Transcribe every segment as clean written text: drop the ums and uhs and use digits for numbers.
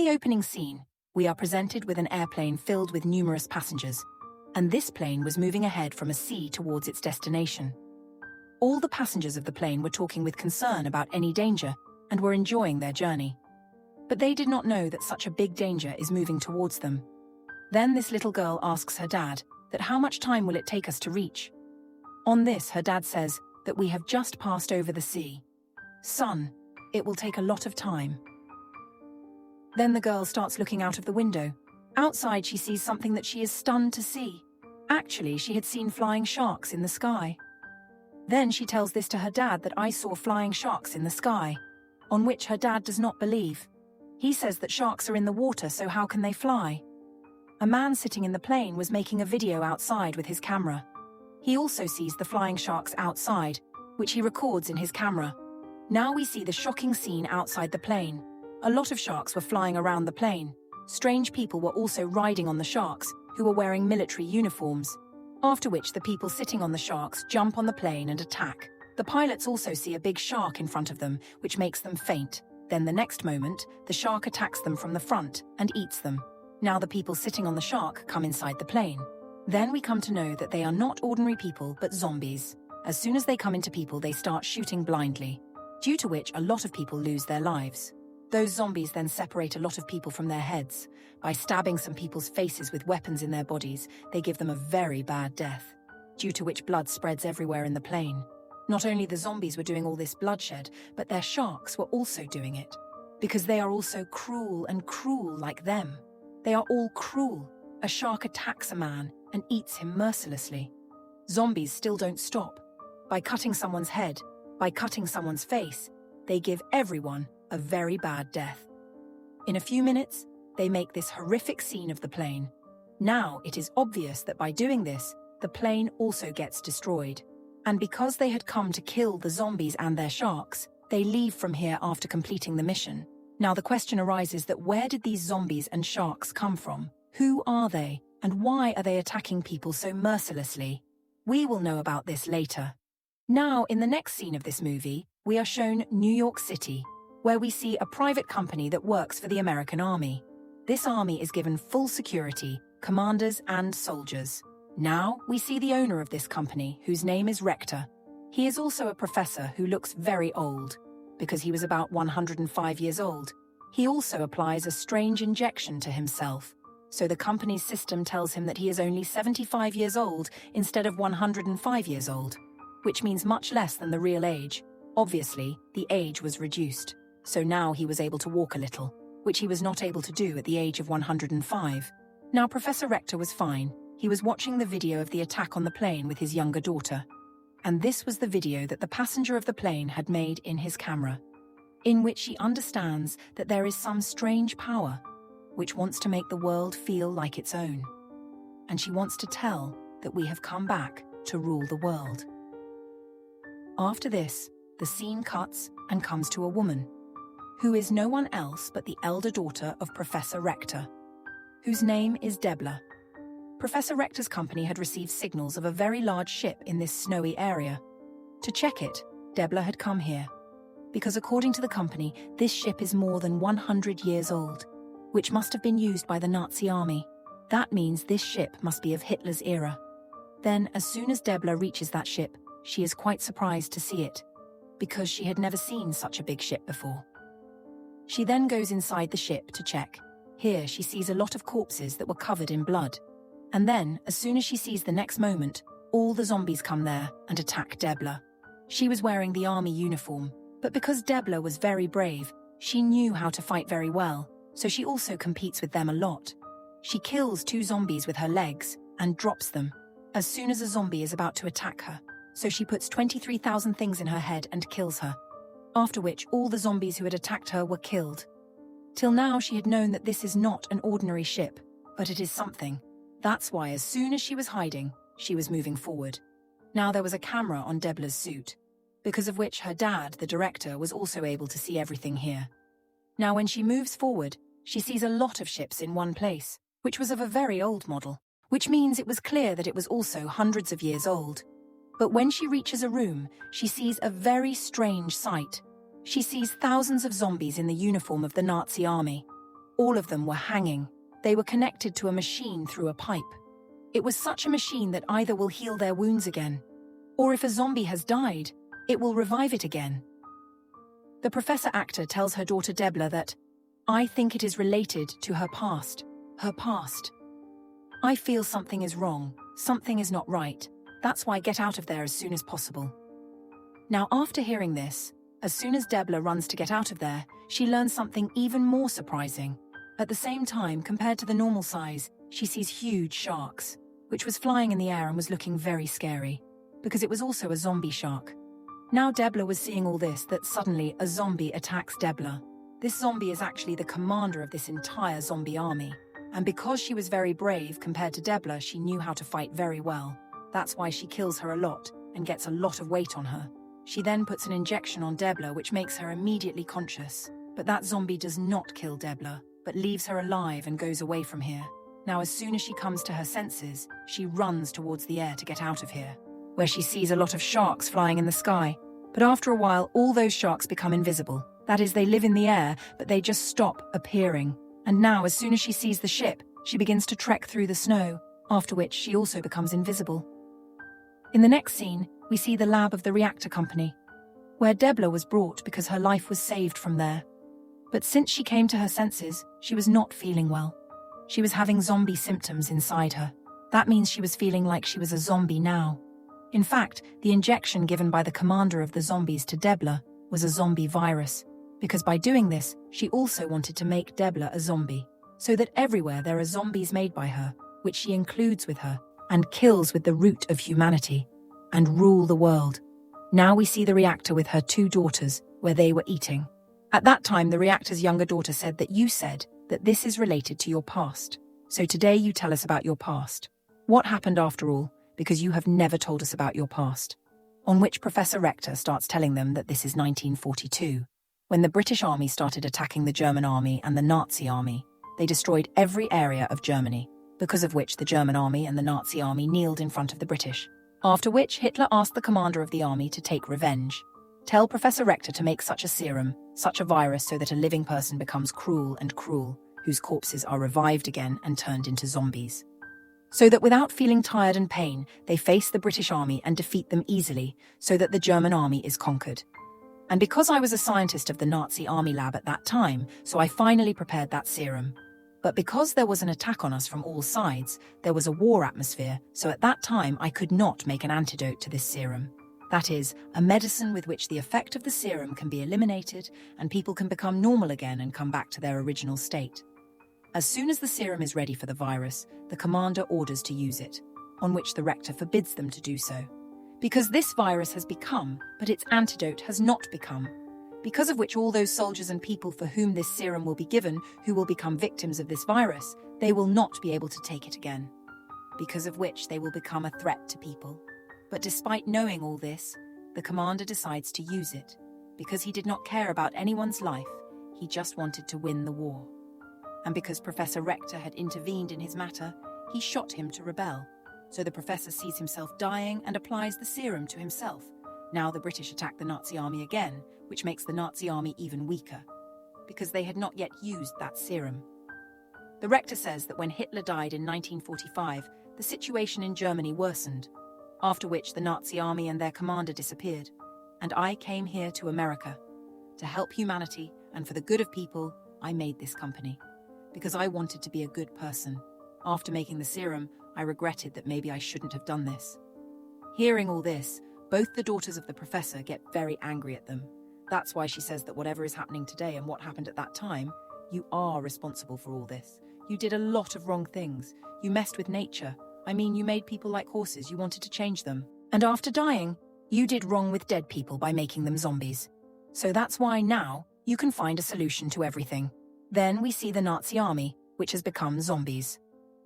the opening scene, we are presented with an airplane filled with numerous passengers, and this plane was moving ahead from a sea towards its destination. All the passengers of the plane were talking with concern about any danger and were enjoying their journey. But they did not know that such a big danger is moving towards them. Then this little girl asks her dad that how much time will it take us to reach? On this, her dad says that we have just passed over the sea. Son, it will take a lot of time. Then the girl starts looking out of the window. Outside, she sees something that she is stunned to see. Actually, she had seen flying sharks in the sky. Then she tells this to her dad that I saw flying sharks in the sky, on which her dad does not believe. He says that sharks are in the water, so how can they fly? A man sitting in the plane was making a video outside with his camera. He also sees the flying sharks outside, which he records in his camera. Now we see the shocking scene outside the plane. A lot of sharks were flying around the plane. Strange people were also riding on the sharks, who were wearing military uniforms. After which the people sitting on the sharks jump on the plane and attack. The pilots also see a big shark in front of them, which makes them faint. Then the next moment, the shark attacks them from the front and eats them. Now the people sitting on the shark come inside the plane. Then we come to know that they are not ordinary people but zombies. As soon as they come into people, they start shooting blindly, due to which a lot of people lose their lives. Those zombies then separate a lot of people from their heads. By stabbing some people's faces with weapons in their bodies, they give them a very bad death, due to which blood spreads everywhere in the plane. Not only the zombies were doing all this bloodshed, but their sharks were also doing it. Because they are also cruel and cruel like them. They are all cruel. A shark attacks a man and eats him mercilessly. Zombies still don't stop. By cutting someone's head, by cutting someone's face, they give everyone a very bad death. In a few minutes, they make this horrific scene of the plane. Now it is obvious that by doing this, the plane also gets destroyed. And because they had come to kill the zombies and their sharks, they leave from here after completing the mission. Now the question arises that where did these zombies and sharks come from? Who are they? And why are they attacking people so mercilessly? We will know about this later. Now, in the next scene of this movie, we are shown New York City, where we see a private company that works for the American Army. This army is given full security, commanders and soldiers. Now, we see the owner of this company, whose name is Rector. He is also a professor who looks very old, because he was about 105 years old. He also applies a strange injection to himself. So the company's system tells him that he is only 75 years old instead of 105 years old, which means much less than the real age. Obviously, the age was reduced. So now he was able to walk a little, which he was not able to do at the age of 105. Now Professor Rector was fine. He was watching the video of the attack on the plane with his younger daughter. And this was the video that the passenger of the plane had made in his camera, in which he understands that there is some strange power which wants to make the world feel like its own. And she wants to tell that we have come back to rule the world. After this, the scene cuts and comes to a woman, who is no one else but the elder daughter of Professor Rector, whose name is Debla. Professor Rector's company had received signals of a very large ship in this snowy area. To check it, Debla had come here, because according to the company, this ship is more than 100 years old, which must have been used by the Nazi army. That means this ship must be of Hitler's era. Then, as soon as Debla reaches that ship, she is quite surprised to see it, because she had never seen such a big ship before. She then goes inside the ship to check. Here she sees a lot of corpses that were covered in blood. And then, as soon as she sees the next moment, all the zombies come there and attack Debla. She was wearing the army uniform, but because Debla was very brave, she knew how to fight very well, so she also competes with them a lot. She kills 2 zombies with her legs and drops them as soon as a zombie is about to attack her. So she puts 23,000 things in her head and kills her. After which all the zombies who had attacked her were killed. Till now she had known that this is not an ordinary ship, but it is something. That's why as soon as she was hiding, she was moving forward. Now there was a camera on Debla's suit, because of which her dad, the director, was also able to see everything here. Now when she moves forward, she sees a lot of ships in one place, which was of a very old model, which means it was clear that it was also hundreds of years old. But when she reaches a room, she sees a very strange sight. She sees thousands of zombies in the uniform of the Nazi army. All of them were hanging. They were connected to a machine through a pipe. It was such a machine that either will heal their wounds again, or if a zombie has died, it will revive it again. The professor actor tells her daughter Debla that, "I think it is related to her past. Her past. I feel something is wrong, something is not right. That's why get out of there as soon as possible." Now, after hearing this, as soon as Debla runs to get out of there, she learns something even more surprising. At the same time, compared to the normal size, she sees huge sharks, which was flying in the air and was looking very scary, because it was also a zombie shark. Now Debla was seeing all this, that suddenly a zombie attacks Debla. This zombie is actually the commander of this entire zombie army. And because she was very brave compared to Debla, she knew how to fight very well. That's why she kills her a lot and gets a lot of weight on her. She then puts an injection on Debla, which makes her immediately conscious. But that zombie does not kill Debla, but leaves her alive and goes away from here. Now, as soon as she comes to her senses, she runs towards the air to get out of here, where she sees a lot of sharks flying in the sky. But after a while, all those sharks become invisible. That is, they live in the air, but they just stop appearing. And now, as soon as she sees the ship, she begins to trek through the snow, after which she also becomes invisible. In the next scene, we see the lab of the reactor company, where Debla was brought because her life was saved from there. But since she came to her senses, she was not feeling well. She was having zombie symptoms inside her. That means she was feeling like she was a zombie now. In fact, the injection given by the commander of the zombies to Debla was a zombie virus, because by doing this, she also wanted to make Debla a zombie, so that everywhere there are zombies made by her, which she includes with her, and kills with the root of humanity, and rule the world. Now we see the reactor with her 2 daughters, where they were eating. At that time, the reactor's younger daughter said that you said that this is related to your past. So today you tell us about your past. What happened after all? Because you have never told us about your past. On which Professor Rector starts telling them that this is 1942, when the British army started attacking the German army and the Nazi army. They destroyed every area of Germany, because of which the German army and the Nazi army kneeled in front of the British. After which Hitler asked the commander of the army to take revenge. Tell Professor Rector to make such a serum, such a virus, so that a living person becomes cruel, whose corpses are revived again and turned into zombies. So that without feeling tired and pain, they face the British army and defeat them easily, so that the German army is conquered. And because I was a scientist of the Nazi army lab at that time, so I finally prepared that serum. But because there was an attack on us from all sides, there was a war atmosphere, so at that time I could not make an antidote to this serum. That is, a medicine with which the effect of the serum can be eliminated and people can become normal again and come back to their original state. As soon as the serum is ready for the virus, the commander orders to use it, on which the rector forbids them to do so. Because this virus has become, but its antidote has not become. Because of which all those soldiers and people for whom this serum will be given, who will become victims of this virus, they will not be able to take it again. Because of which they will become a threat to people. But despite knowing all this, the commander decides to use it, because he did not care about anyone's life, he just wanted to win the war. And because Professor Rector had intervened in his matter, he shot him to rebel. So the professor sees himself dying and applies the serum to himself. Now the British attack the Nazi army again, which makes the Nazi army even weaker, because they had not yet used that serum. The rector says that when Hitler died in 1945, the situation in Germany worsened, after which the Nazi army and their commander disappeared. And I came here to America. To help humanity and for the good of people, I made this company. Because I wanted to be a good person. After making the serum, I regretted that maybe I shouldn't have done this. Hearing all this, both the daughters of the professor get very angry at them. That's why she says that whatever is happening today and what happened at that time, you are responsible for all this. You did a lot of wrong things. You messed with nature. I mean, you made people like horses. You wanted to change them. And after dying, you did wrong with dead people by making them zombies. So that's why now you can find a solution to everything. Then we see the Nazi army, which has become zombies.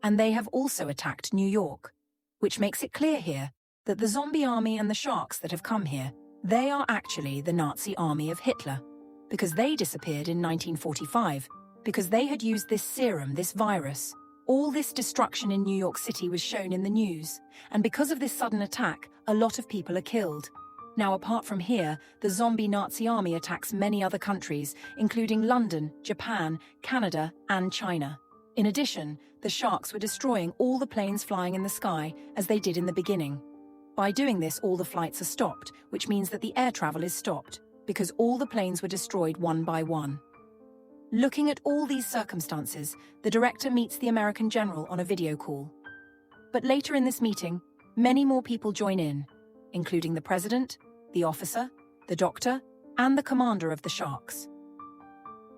And they have also attacked New York, which makes it clear here that the zombie army and the sharks that have come here, they are actually the Nazi army of Hitler, because they disappeared in 1945, because they had used this serum, this virus. All this destruction in New York City was shown in the news, and because of this sudden attack, a lot of people are killed. Now, apart from here, the zombie Nazi army attacks many other countries, including London, Japan, Canada, and China. In addition, the sharks were destroying all the planes flying in the sky, as they did in the beginning. By doing this, all the flights are stopped, which means that the air travel is stopped, because all the planes were destroyed one by one. Looking at all these circumstances, the director meets the American general on a video call. But later in this meeting, many more people join in, including the president, the officer, the doctor, and the commander of the sharks.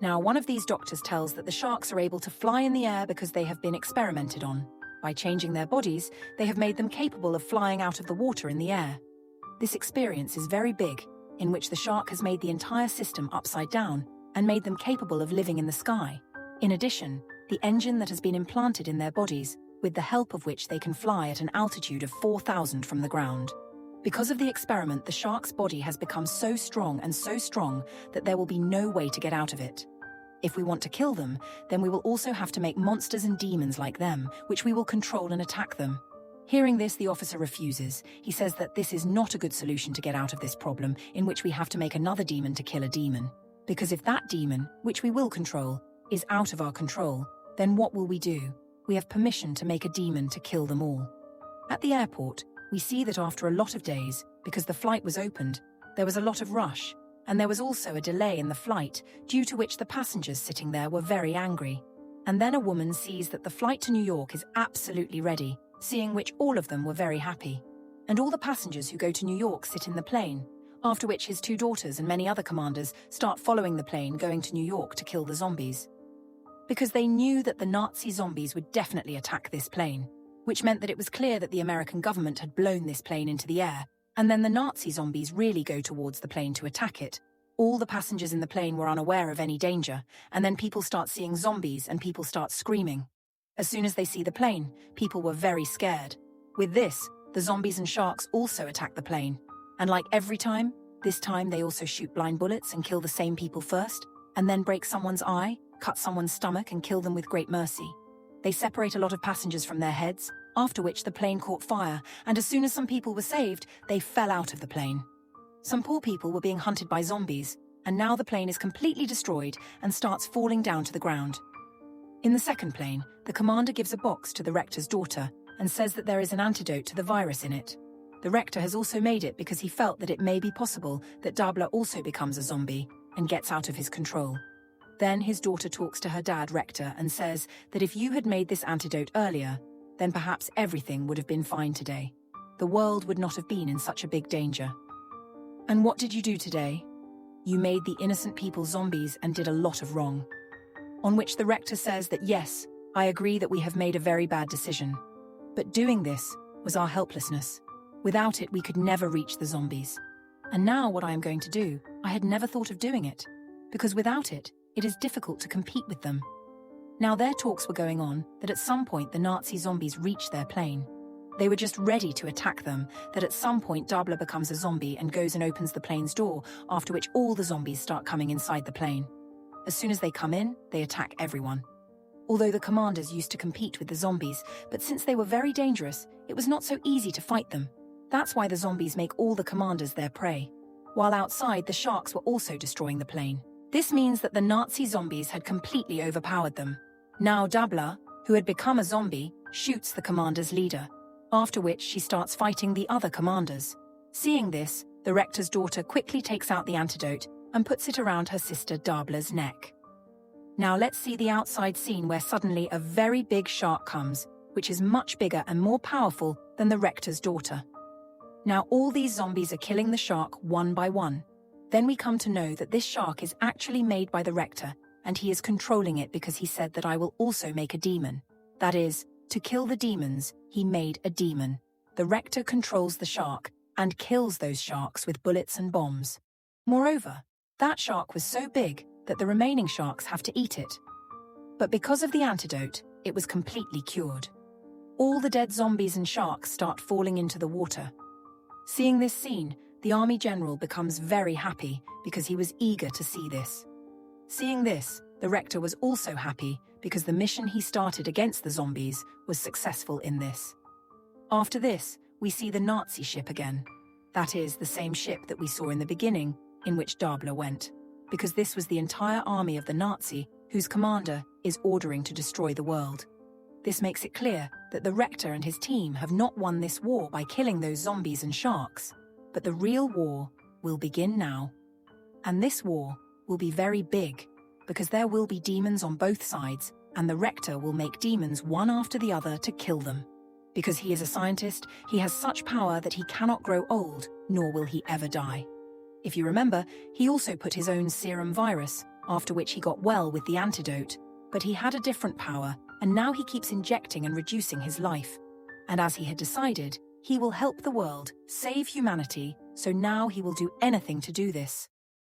Now, one of these doctors tells that the sharks are able to fly in the air because they have been experimented on. By changing their bodies, they have made them capable of flying out of the water in the air. This experience is very big, in which the shark has made the entire system upside down and made them capable of living in the sky. In addition, the engine that has been implanted in their bodies, with the help of which they can fly at an altitude of 4,000 from the ground. Because of the experiment, the shark's body has become so strong that there will be no way to get out of it. If we want to kill them, then we will also have to make monsters and demons like them, which we will control and attack them. Hearing this, the officer refuses. He says that this is not a good solution to get out of this problem, in which we have to make another demon to kill a demon. Because if that demon, which we will control, is out of our control, then what will we do? We have permission to make a demon to kill them all. At the airport, we see that after a lot of days, because the flight was opened, there was a lot of rush, and there was also a delay in the flight, due to which the passengers sitting there were very angry. And then a woman sees that the flight to New York is absolutely ready, seeing which all of them were very happy. And all the passengers who go to New York sit in the plane, after which his two daughters and many other commanders start following the plane going to New York to kill the zombies. Because they knew that the Nazi zombies would definitely attack this plane, which meant that it was clear that the American government had blown this plane into the air, and then the Nazi zombies really go towards the plane to attack it. All the passengers in the plane were unaware of any danger, and then people start seeing zombies and people start screaming. As soon as they see the plane, people were very scared. With this, the zombies and sharks also attack the plane. And like every time, this time they also shoot blind bullets and kill the same people first, and then break someone's eye, cut someone's stomach and kill them with great mercy. They separate a lot of passengers from their heads, after which the plane caught fire, and as soon as some people were saved, they fell out of the plane. Some poor people were being hunted by zombies, and now the plane is completely destroyed and starts falling down to the ground. In the second plane, the commander gives a box to the rector's daughter and says that there is an antidote to the virus in it. The rector has also made it because he felt that it may be possible that Dabla also becomes a zombie and gets out of his control. Then his daughter talks to her dad, Rector, and says that if you had made this antidote earlier, then perhaps everything would have been fine today. The world would not have been in such a big danger. And what did you do today? You made the innocent people zombies and did a lot of wrong. On which the rector says that yes, I agree that we have made a very bad decision. But doing this was our helplessness. Without it, we could never reach the zombies. And now what I am going to do, I had never thought of doing it. Because without it, it is difficult to compete with them. Now their talks were going on that at some point the Nazi zombies reached their plane. They were just ready to attack them, that at some point Dabla becomes a zombie and goes and opens the plane's door, after which all the zombies start coming inside the plane. As soon as they come in, they attack everyone. Although the commanders used to compete with the zombies, but since they were very dangerous, it was not so easy to fight them. That's why the zombies make all the commanders their prey. While outside, the sharks were also destroying the plane. This means that the Nazi zombies had completely overpowered them. Now Dabla, who had become a zombie, shoots the commander's leader, after which she starts fighting the other commanders. Seeing this, the rector's daughter quickly takes out the antidote and puts it around her sister Dabla's neck. Now let's see the outside scene where suddenly a very big shark comes, which is much bigger and more powerful than the rector's daughter. Now all these zombies are killing the shark one by one. Then we come to know that this shark is actually made by the rector, and he is controlling it because he said that I will also make a demon. That is, to kill the demons, he made a demon. The rector controls the shark and kills those sharks with bullets and bombs. Moreover, that shark was so big that the remaining sharks have to eat it. But because of the antidote, it was completely cured. All the dead zombies and sharks start falling into the water. Seeing this scene, the army general becomes very happy because he was eager to see this. Seeing this, the rector was also happy because the mission he started against the zombies was successful in this. After this, we see the Nazi ship again. That is, the same ship that we saw in the beginning, in which Dabla went, because this was the entire army of the Nazi whose commander is ordering to destroy the world. This makes it clear that the Rector and his team have not won this war by killing those zombies and sharks, but the real war will begin now. And this war will be very big, because there will be demons on both sides, and the Rector will make demons one after the other to kill them. Because he is a scientist, he has such power that he cannot grow old, nor will he ever die. If you remember, he also put his own serum virus, after which he got well with the antidote, but he had a different power, and now he keeps injecting and reducing his life. And as he had decided, he will help the world, save humanity, so now he will do anything to do this.